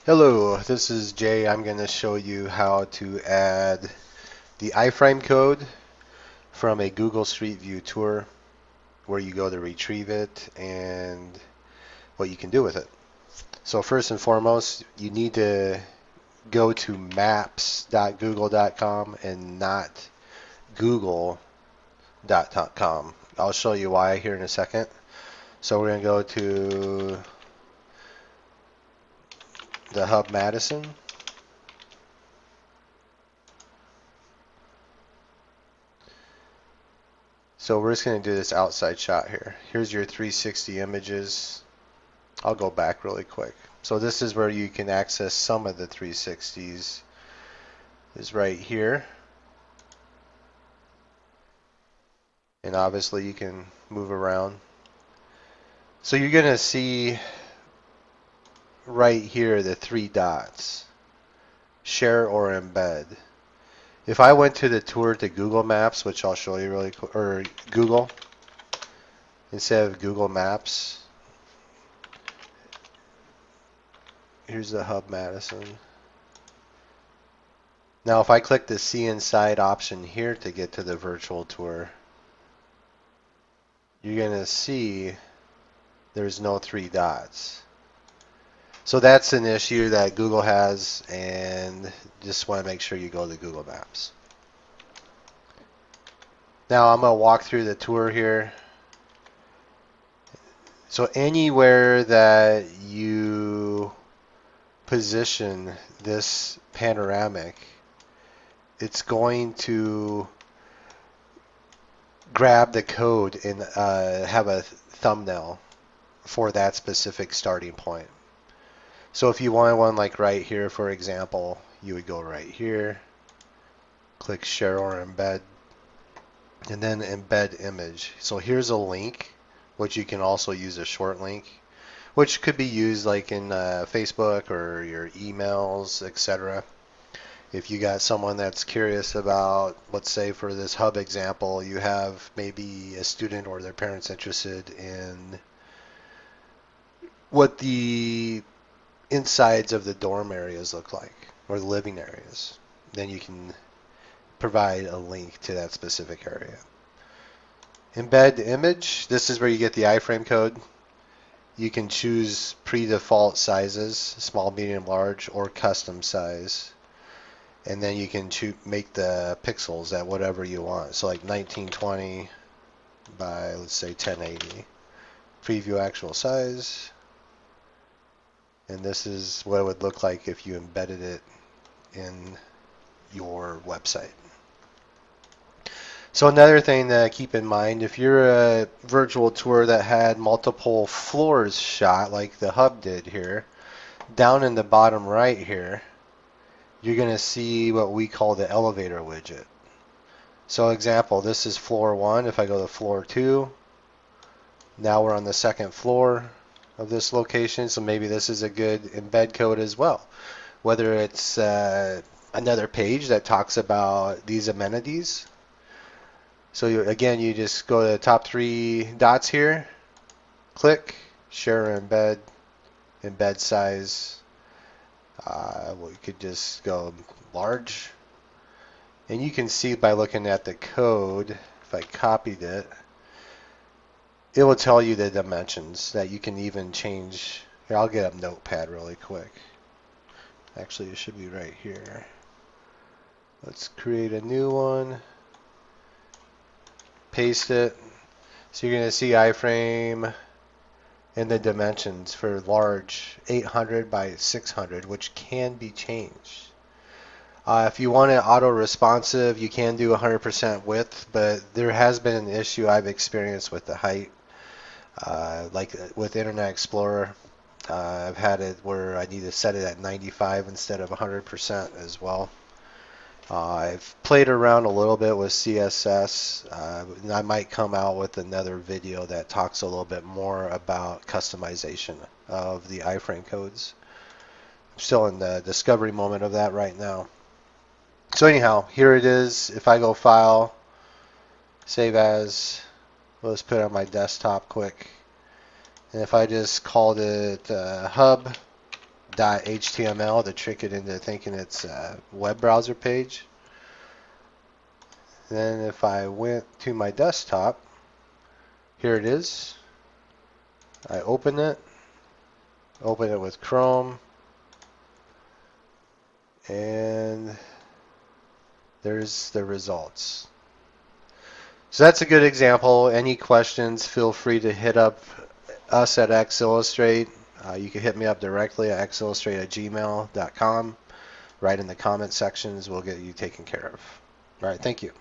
Hello, this is Jay. I'm going to show you how to add the IFrame code from a Google Street View tour, where you go to retrieve it and what you can do with it. So first and foremost, you need to go to maps.google.com and not google.com. I'll show you why here in a second. So we're going to go to the Hub Madison. So we're just going to do this outside shot here. Here's your 360 images. I'll go back really quick. So this is where you can access some of the 360s. Is right here. And obviously you can move around. So you're going to see right here the three dots. Share or embed. If I went to the tour to Google Maps, which I'll show you really quick, or Google, instead of Google Maps, here's the Hub Madison. Now if I click the See Inside option here to get to the virtual tour, you're going to see there's no three dots. So that's an issue that Google has, and just want to make sure you go to Google Maps. Now I'm going to walk through the tour here. So anywhere that you position this panoramic, it's going to grab the code and have a thumbnail for that specific starting point. So if you want one like right here, for example, you would go right here, click share or embed, and then embed image. So here's a link, which you can also use a short link, which could be used like in Facebook or your emails, etc. If you got someone that's curious about, let's say for this hub example, you have maybe a student or their parents interested in what the insides of the dorm areas look like, or the living areas, then you can provide a link to that specific area. Embed image, this is where you get the iframe code. You can choose pre-default sizes, small, medium, large, or custom size. And then you can make the pixels at whatever you want. So like 1920 by, let's say, 1080. Preview actual size. And this is what it would look like if you embedded it in your website. So another thing to keep in mind, if you're a virtual tour that had multiple floors shot like the hub did here, down in the bottom right here, you're going to see what we call the elevator widget. So example, this is floor 1. If I go to floor 2, now we're on the second floor of this location, so maybe this is a good embed code as well. Whether it's another page that talks about these amenities. So again, you just go to the top 3 dots here, click, share or embed, embed size. We could just go large. And you can see by looking at the code, if I copied it, it will tell you the dimensions that you can even change. Here, I'll get a notepad really quick. Actually, it should be right here. Let's create a new one. Paste it. So you're going to see iframe and the dimensions for large 800 by 600, which can be changed. If you want it auto-responsive, you can do 100% width, but there has been an issue I've experienced with the height. Like with Internet Explorer, I've had it where I need to set it at 95 instead of 100% as well. I've played around a little bit with CSS. And I might come out with another video that talks a little bit more about customization of the iframe codes. I'm still in the discovery moment of that right now. So anyhow, here it is. If I go File, Save As, let's put it on my desktop quick. And if I just called it Hub, .html to trick it into thinking it's a web browser page. Then if I went to my desktop, here it is. I open it with Chrome, and there's the results. So that's a good example. Any questions, feel free to hit up us at XIllustrate. You can hit me up directly at xillustrate@gmail.com. Right in the comment sections, we'll get you taken care of. All right, thank you.